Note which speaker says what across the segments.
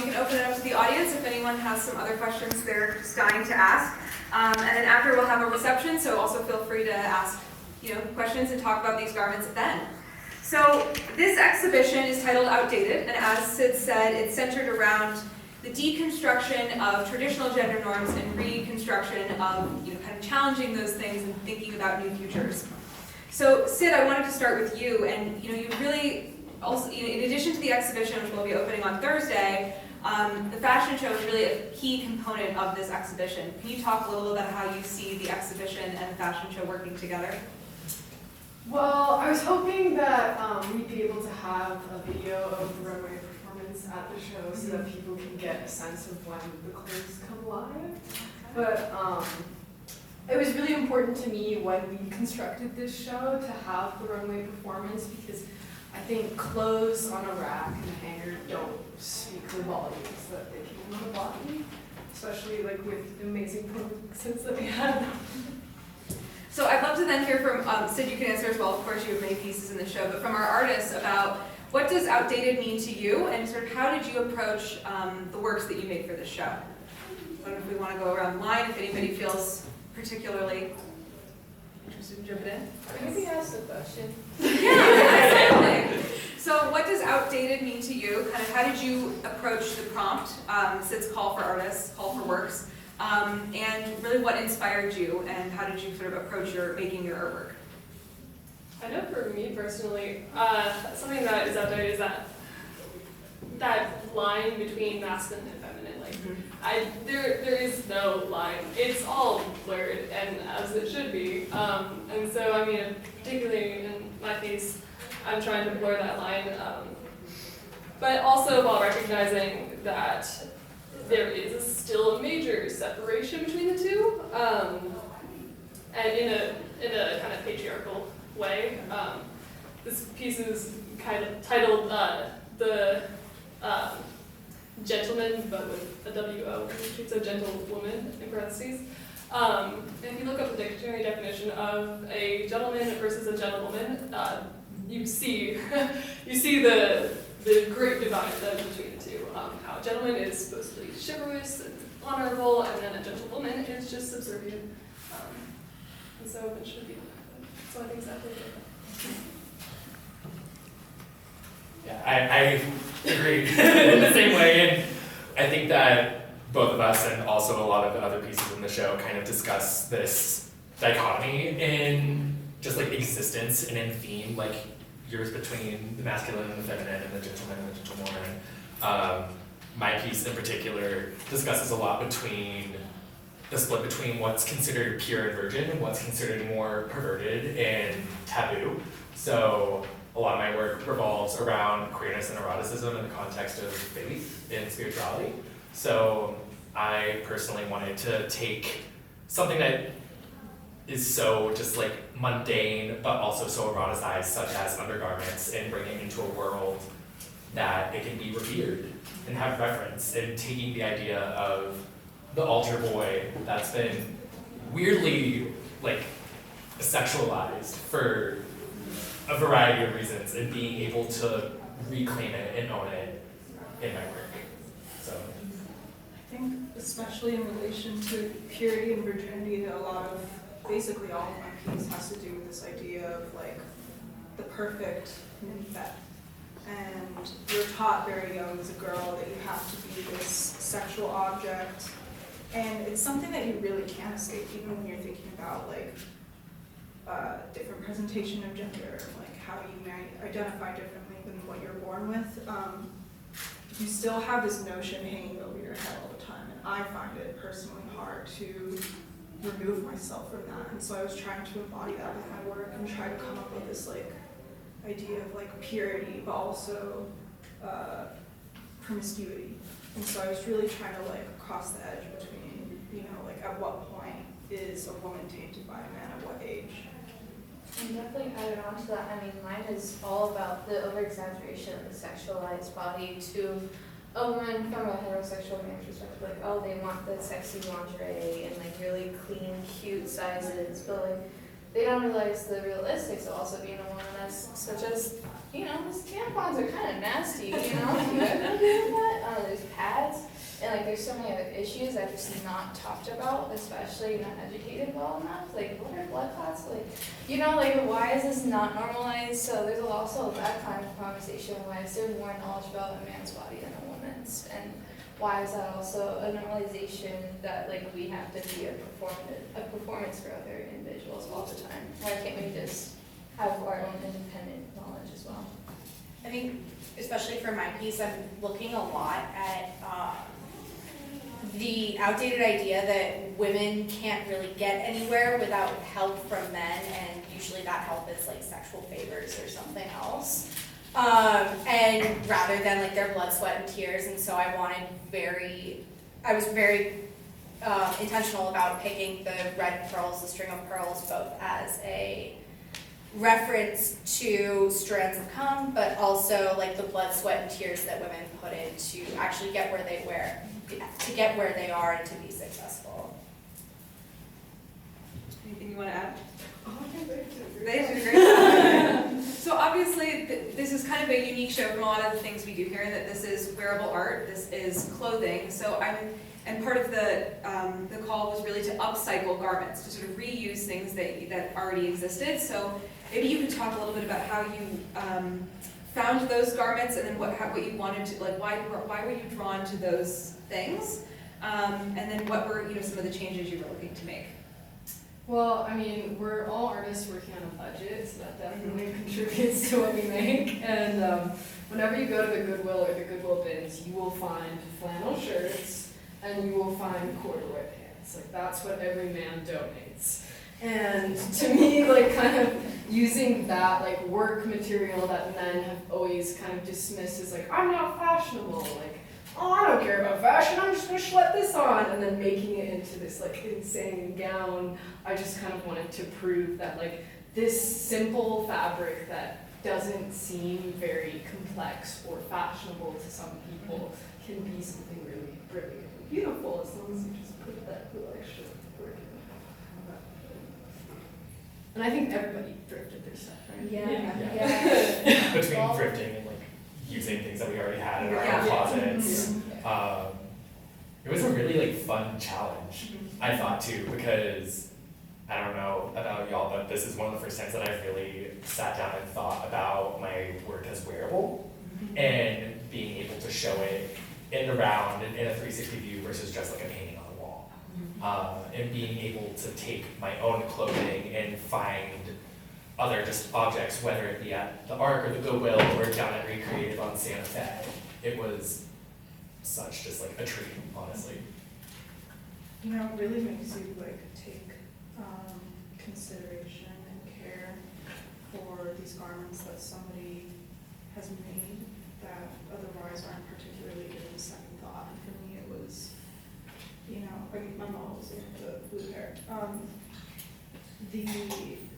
Speaker 1: we can open it up to the audience if anyone has some other questions they're just dying to ask. And then after we'll have a reception, so also feel free to ask questions and talk about these garments then. So this exhibition is titled Outdated, and as Syd said, it's centered around the deconstruction of traditional gender norms and reconstruction of kind of challenging those things and thinking about new futures. So Syd, I wanted to start with you, and you really also, in addition to the exhibition, which will be opening on Thursday, the fashion show is really a key component of this exhibition. Can you talk a little about how you see the exhibition and the fashion show working together?
Speaker 2: Well, I was hoping that we'd be able to have a video of the runway performance at the show so that people can get a sense of when the clothes come live. But it was really important to me when we constructed this show to have the runway performance because I think clothes on a rack and a hanger don't speak the volumes that they can on a body, especially like with the amazing performances that we had.
Speaker 1: So I'd love to then hear from, Syd, you can answer as well, of course you have many pieces in the show, but from our artists about what does outdated mean to you and sort of how did you approach the works that you made for this show? I don't know if we want to go around the line, if anybody feels particularly interested in jumping in.
Speaker 3: Maybe ask the question.
Speaker 1: Yeah, exactly. So what does outdated mean to you? Kind of how did you approach the prompt, Syd's call for artists, call for works? And really what inspired you and how did you sort of approach making your artwork?
Speaker 3: I know for me personally, something that is outdated is that line between masculine and feminine. Like, there is no line. It's all blurred, and as it should be. And so, I mean, particularly in my piece, I'm trying to blur that line, but also while recognizing that there is still a major separation between the two, and in a kind of patriarchal way. This piece is kind of titled the gentleman, but with a W-O, it's a gentlewoman in parentheses. And if you look up the dictionary definition of a gentleman versus a gentlewoman, you see the great divide between the two. How a gentleman is supposed to be chivalrous and honorable, and then a gentlewoman is just subservient. And so it should be. So I think exactly like
Speaker 4: Yeah, I agree in the same way, and I think that both of us and also a lot of the other pieces in the show kind of discuss this dichotomy in just like existence and in theme, like yours between the masculine and the feminine and the gentleman and the gentlewoman. My piece in particular discusses a lot between the split between what's considered pure and virgin and what's considered more perverted and taboo. So a lot of my work revolves around queerness and eroticism in the context of faith and spirituality. So I personally wanted to take something that is so just like mundane, but also so eroticized, such as undergarments, and bring it into a world that it can be revered and have reference, and taking the idea of the altar boy that's been weirdly like sexualized for a variety of reasons, and being able to reclaim it and own it in my work. So
Speaker 5: I think especially in relation to purity and virginity, that a lot of, basically all of my piece has to do with this idea of like the perfect nymphet. And you're taught very young as a girl that you have to be this sexual object. And it's something that you really can't escape, even when you're thinking about like different presentation of gender, like how you might identify differently than what you're born with. You still have this notion hanging over your head all the time, and I find it personally hard to remove myself from that. And so I was trying to embody that with my work and try to come up with this like idea of like purity, but also promiscuity. And so I was really trying to like cross the edge between, like at what point is a woman tainted by a man, at what age?
Speaker 6: And definitely added on to that, I mean, mine is all about the over-exaggeration of the sexualized body to a woman from a heterosexual man's perspective. Like, oh, they want the sexy lingerie and like really clean, cute sizes, but like they don't realize the realistics of also being a woman, that's such as, these tampons are kind of nasty, you ever do that? There's pads there's so many other issues that are just not talked about, especially not educated well enough. Like, what are blood clots? Like, you know, like, why is this not normalized? So there's also that kind of conversation. Why is there more knowledge about a man's body than a woman's? And why is that also a normalization that, like, we have to be a performance for other individuals all the time? Why can't we just have our own independent knowledge as well?
Speaker 7: I think, especially for my piece, I'm looking a lot at the outdated idea that women can't really get anywhere without help from men, and usually that help is like sexual favors or something else. And rather than like their blood, sweat, and tears, and so I was very intentional about picking the red pearls, the string of pearls, both as a reference to strands of cum, but also like the blood, sweat, and tears that women put in to actually get where they are and to be successful.
Speaker 1: Anything you want to add?
Speaker 2: Oh, I think
Speaker 1: They did great. So obviously, this is kind of a unique show from a lot of the things we do here, in that this is wearable art, this is clothing. So and part of the call was really to upcycle garments, to sort of reuse things that already existed. So maybe you could talk a little bit about how you found those garments, and then what you wanted to, like, why were you drawn to those things, and then what were some of the changes you were looking to make.
Speaker 2: Well, I mean, we're all artists working on a budget, so that definitely contributes to what we make. And whenever you go to the Goodwill or the Goodwill bins, you will find flannel shirts and you will find corduroy pants. Like, that's what every man donates. And to me, like, kind of using that, like, work material that men have always kind of dismissed as, like, I'm not fashionable, like, oh, I don't care about fashion, I'm just gonna schlep this on, and then making it into this, like, insane gown. I just kind of wanted to prove that, like, this simple fabric that doesn't seem very complex or fashionable to some people can be something really brilliant and beautiful, as long as you just put that little extra work in. And I think everybody thrifted their stuff, right?
Speaker 6: Yeah.
Speaker 4: Between
Speaker 6: Well,
Speaker 4: thrifting and like using things that we already had in our
Speaker 1: Yeah.
Speaker 4: closets, it was a really like fun challenge. I thought too, because I don't know about y'all, but this is one of the first times that I've really sat down and thought about my work as wearable and being able to show it in the round in a 360 view versus just like a painting on the wall. And being able to take my own clothing and find other just objects, whether it be at the Arc or the Goodwill or down at Recreated on Santa Fe. It was such just like a treat, honestly.
Speaker 5: You know, it really makes you like take consideration and care for these garments that somebody has made that otherwise aren't particularly given second thought. And for me, it was, like my model was the blue hair. The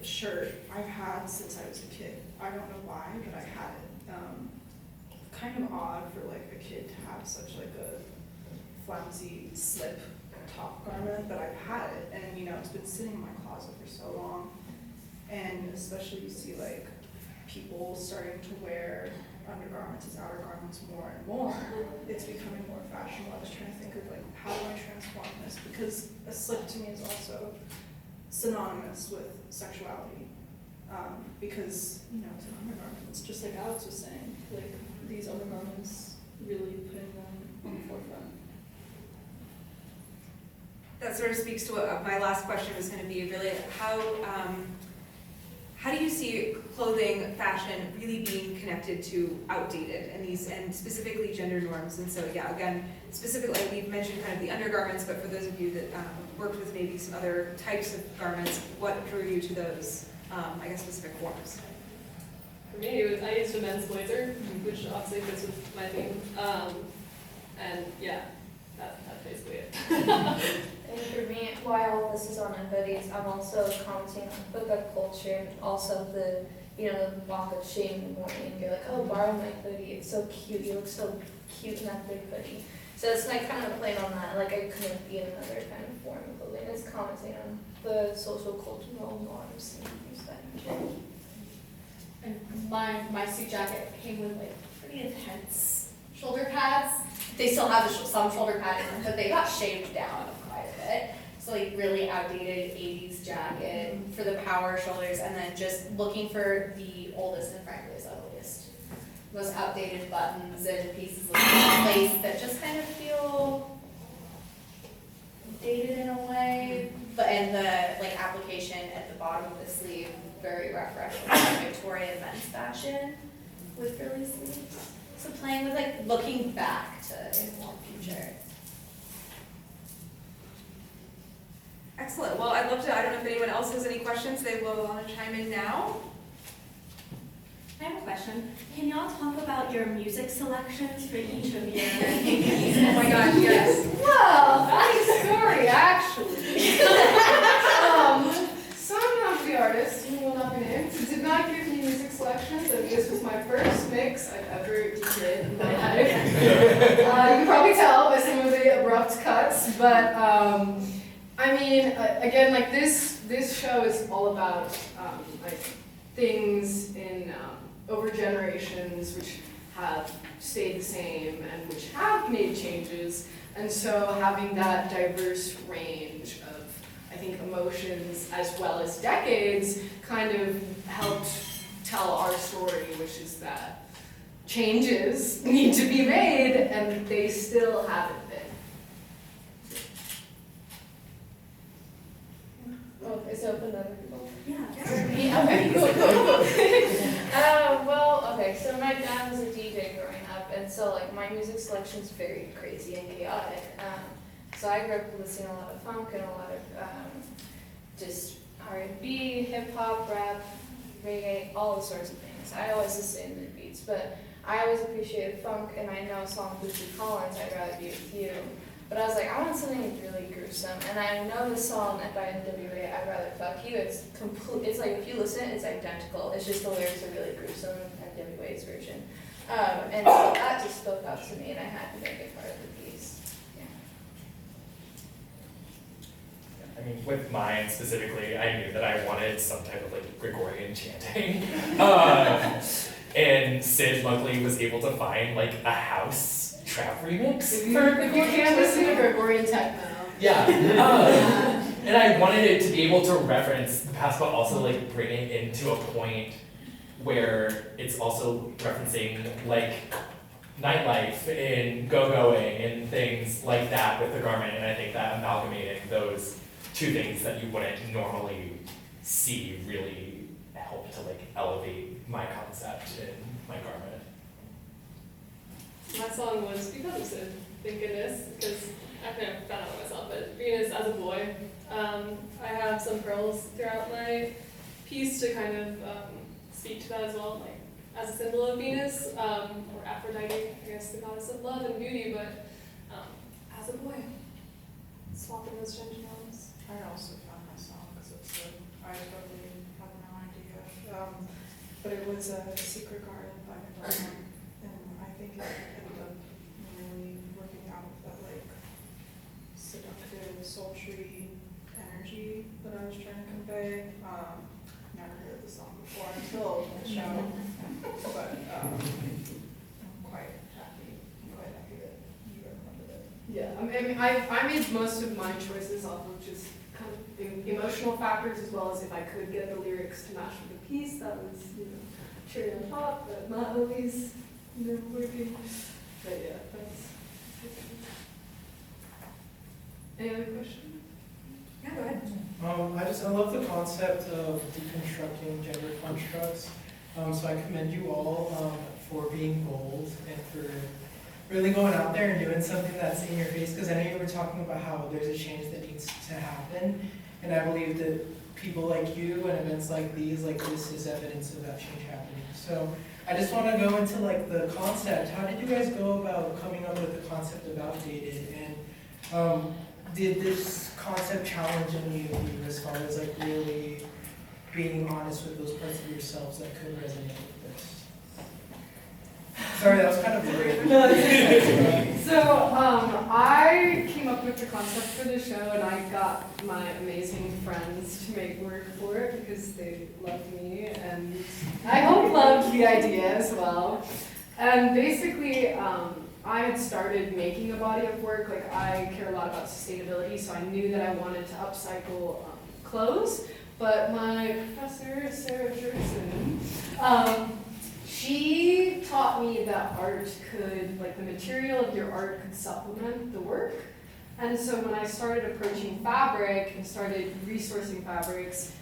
Speaker 5: shirt I've had since I was a kid. I don't know why, but I had it. Kind of odd for like a kid to have such like a flouncy slip top garment, but I've had it, and it's been sitting in my closet for so long. And especially you see like people starting to wear undergarments as outer garments more and more. It's becoming more fashionable. I was trying to think of like, how do I transform this? Because a slip to me is also synonymous with sexuality. Because it's an undergarment. It's just like Alex was saying, like these undergarments really putting them on the forefront.
Speaker 1: That sort of speaks to what my last question was going to be, really, how do you see clothing, fashion really being connected to outdated and specifically gender norms? And so, yeah, again, specifically, we've mentioned kind of the undergarments, but for those of you that worked with maybe some other types of garments, what drew you to those, specific forms?
Speaker 3: For me, I used a men's blazer, which obviously fits with my theme. And yeah, that's basically it.
Speaker 6: And for me, while this is on the hoodies, I'm also commenting on hookup culture and also the walk of shame in the morning. You're like, oh, borrow my hoodie. It's so cute. You look so cute in that big hoodie. So it's like kind of playing on that. Like I couldn't be another kind of form of clothing. It's commenting on the social cultural norms and things that
Speaker 7: And my suit jacket came with like pretty intense shoulder pads. They still have some shoulder padding, but they got shaved down quite a bit. So like really outdated 80s jacket for the power shoulders, and then just looking for the oldest and frankly ugliest, most outdated buttons and pieces of lace that just kind of feel dated in a way. But and the like application at the bottom of the sleeve, very refreshing, like Victorian men's fashion with frilly sleeves. So playing with like looking back to inform future.
Speaker 1: Excellent. Well, I'd love to, I don't know if anyone else has any questions they will want to chime in now.
Speaker 8: I have a question. Can y'all talk about your music selections for each of your
Speaker 1: Oh my gosh, yes.
Speaker 2: Well, funny story, actually. Some of the artists, who will not be named, did not give me music selections, and this was my first mix I've ever did in my life. You can probably tell by some of the abrupt cuts, but I mean, again, like this show is all about like things in over generations which have stayed the same and which have made changes, and so having that diverse range of, I think, emotions as well as decades kind of helped tell our story, which is that changes need to be made and they still haven't been.
Speaker 6: Oh, is it open to other people?
Speaker 8: Yeah.
Speaker 6: Okay, cool. Well, okay, so my dad was a DJ growing up, and so like my music selection's very crazy and chaotic. So I grew up listening to a lot of funk and a lot of just R&B, hip hop, rap, reggae, all those sorts of things. I always listen to the beats, but I always appreciated funk, and I know a song Lucy Collins, I'd Rather Be With You. But I was like, I want something really gruesome, and I know the song by NWA, I'd Rather Fuck You. It's complete. It's like if you listen, it's identical. It's just the lyrics are really gruesome, NWA's version, and so that just spoke out to me, and I had to make it part of the piece. Yeah.
Speaker 4: I mean, with mine specifically, I knew that I wanted some type of like Gregorian chanting. And Syd luckily was able to find like a house trap remix
Speaker 2: If you
Speaker 4: for
Speaker 2: can't listen to Gregorian techno.
Speaker 4: Yeah. And I wanted it to be able to reference the past, but also like bring it into a point where it's also referencing like nightlife and go-going and things like that with the garment. And I think that amalgamating those two things that you wouldn't normally see really helped to like elevate my concept in my garment.
Speaker 3: My song was because of Syd, thank goodness, because I kind of found out myself, but Venus as a boy. I have some pearls throughout my piece to kind of speak to that as well, like as a symbol of Venus, or Aphrodite, I guess the goddess of love and beauty, but as a boy, swapping those gender norms.
Speaker 5: I also found my song because it's I totally have no idea. But it was a Secret Garden by Madonna, and I think it ended up really working out of that like seductive, sultry energy that I was trying to convey. Never heard the song before until the show, but I'm quite happy that you recommended it.
Speaker 2: Yeah, I mean, I made most of my choices off of just kind of emotional factors, as well as if I could get the lyrics to match with the piece, that was, cherry on top, but not always, working. But yeah, that's. Any other questions?
Speaker 1: Yeah, go ahead.
Speaker 9: I love the concept of deconstructing gender constructs. So I commend you all for being bold and for really going out there and doing something that's in your face. Because I know you were talking about how there's a change that needs to happen, and I believe that people like you and events like these, like this, is evidence of that change happening. So I just want to go into like the concept. How did you guys go about coming up with the concept of outdated, and did this concept challenge any of you as far as like really being honest with those parts of yourselves that could resonate with this? Sorry, that was kind of weird.
Speaker 2: No, it's so I came up with the concept for the show, and I got my amazing friends to make work for it because they loved me, and I hope loved the idea as well. And basically, I had started making a body of work, like I care a lot about sustainability, so I knew that I wanted to upcycle clothes, but my professor, Sarah Jerson, she taught me that art could, like the material of your art could supplement the work. And so when I started approaching fabric and started resourcing fabrics,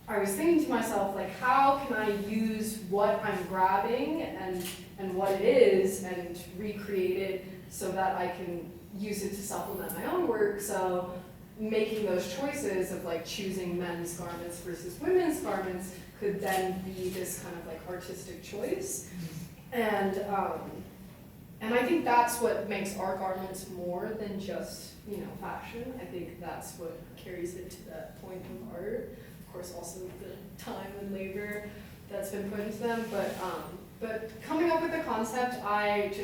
Speaker 2: I was thinking to myself, like, how can I use what I'm grabbing and what it is and recreate it so that I can use it to supplement my own work? So making those choices of like choosing men's garments versus women's garments could then be this kind of like artistic choice. And I think that's what makes our garments more than just, you know, fashion. I think that's what carries it to that point of art. Of course, also the time and labor that's been put into them. But coming up with the concept, I've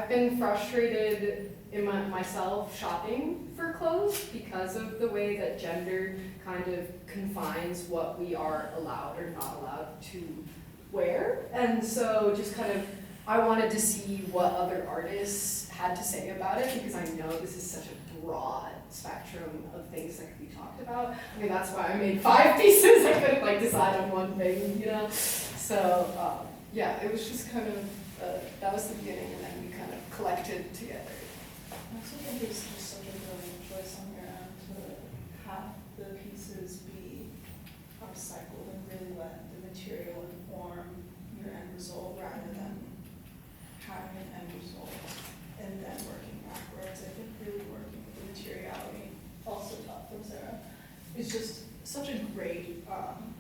Speaker 2: been frustrated in myself shopping for clothes because of the way that gender kind of confines what we are allowed or not allowed to wear. And so just kind of, I wanted to see what other artists had to say about it, because I know this is such a broad spectrum of things that could be talked about. I mean, that's why I made 5 pieces. I couldn't like decide on one thing, you know? So yeah, it was just kind of, that was the beginning, and then we kind of collected together.
Speaker 5: I also think it's just such a brilliant choice on your end to have the pieces be upcycled and really let the material inform your end result rather than having an end result and then working backwards. I think really working with the materiality, also taught from Sarah, is just such a great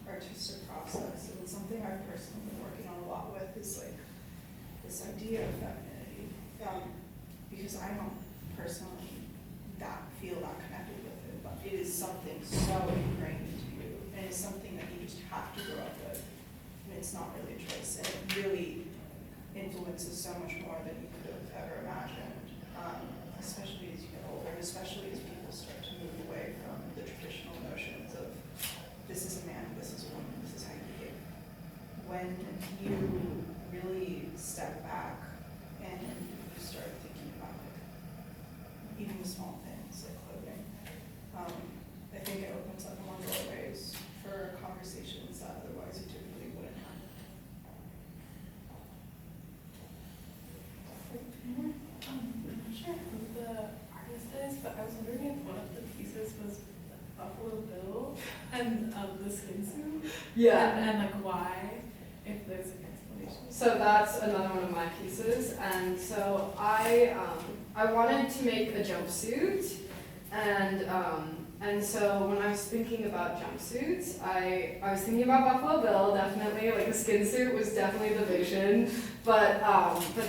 Speaker 5: artistic process. And it's something I've personally been working on a lot with, is like this idea of femininity. Because I don't personally feel that connected with it, but it is something so ingrained into you, and it's something that you just have to grow up with. And it's not really a choice, and it really influences so much more than you could have ever imagined, especially as you get older, and especially as people start to move away from the traditional notions of this is a man, this is a woman, this is how you behave. When you really step back and you start thinking about like even the small things like clothing, I think it opens up more doorways for conversations that otherwise you typically wouldn't have.
Speaker 10: I'm not sure who the artist is, but I was wondering if one of the pieces was Buffalo Bill and the skin suit.
Speaker 2: Yeah.
Speaker 10: And like why, if there's an explanation.
Speaker 2: So that's another one of my pieces, and so I wanted to make a jumpsuit, and so when I was thinking about jumpsuits, I was thinking about Buffalo Bill, definitely, like a skin suit was definitely the vision, but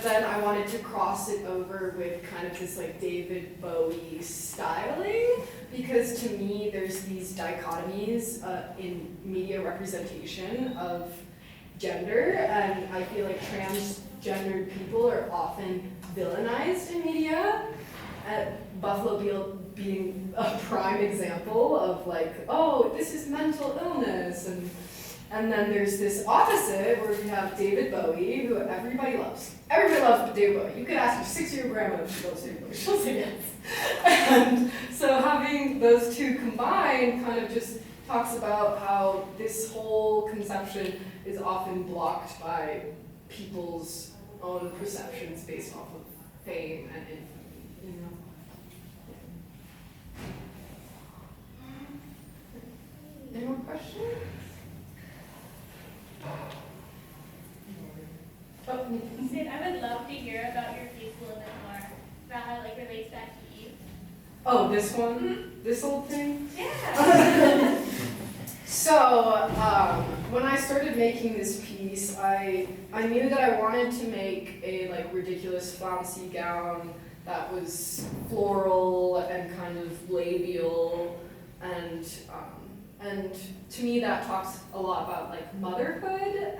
Speaker 2: then I wanted to cross it over with kind of this like David Bowie styling, because to me there's these dichotomies in media representation of gender, and I feel like transgendered people are often villainized in media. Buffalo Bill being a prime example of like, oh, this is mental illness, and then there's this opposite where we have David Bowie, who everybody loves. Everybody loves David Bowie. You could ask your 6-year grandma if she loves David Bowie, she'll say yes. And so having those two combined kind of just talks about how this whole conception is often blocked by people's own perceptions based off of fame and infamy, you know. Any more questions?
Speaker 8: Syd, I would love to hear about your piece a little bit more, about how it like relates back to Eve.
Speaker 2: Oh, this one? This old thing?
Speaker 8: Yeah.
Speaker 2: So, when I started making this piece, I knew that I wanted to make a like ridiculous flouncy gown that was floral and kind of labial, and to me that talks a lot about like motherhood,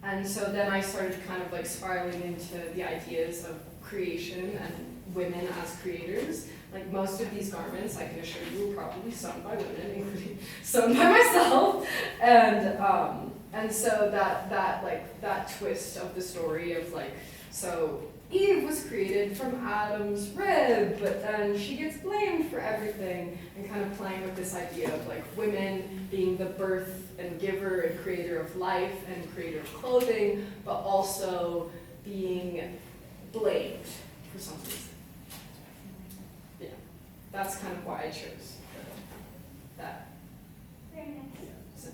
Speaker 2: and so then I started kind of like spiraling into the ideas of creation and women as creators. Like most of these garments, I can assure you, were probably sewn by women, including sewn by myself. And so that twist of the story of like So Eve was created from Adam's rib, but then she gets blamed for everything, and kind of playing with this idea of like women being the birth and giver and creator of life and creator of clothing, but also being blamed for some reason. Yeah, that's kind of why I chose that.
Speaker 6: Very nice.
Speaker 2: So,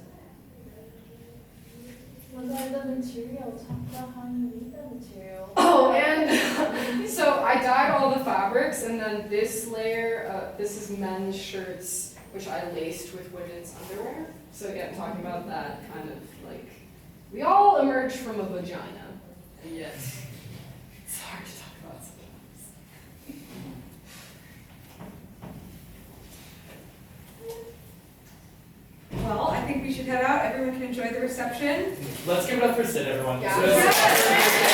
Speaker 6: What about the material? Talk about how you made the material.
Speaker 2: oh, and so I dyed all the fabrics, and then this layer, this is men's shirts, which I laced with women's underwear. So again, talking about that kind of like, we all emerge from a vagina, and yet it's hard to talk about sometimes.
Speaker 1: Well, I think we should head out. Everyone can enjoy the reception.
Speaker 4: Let's give it up for Syd, everyone.
Speaker 2: Yeah.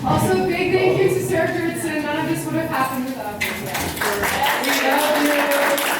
Speaker 2: Also, big thank you to Sarah Gertson. None of this would have happened without her. We love you.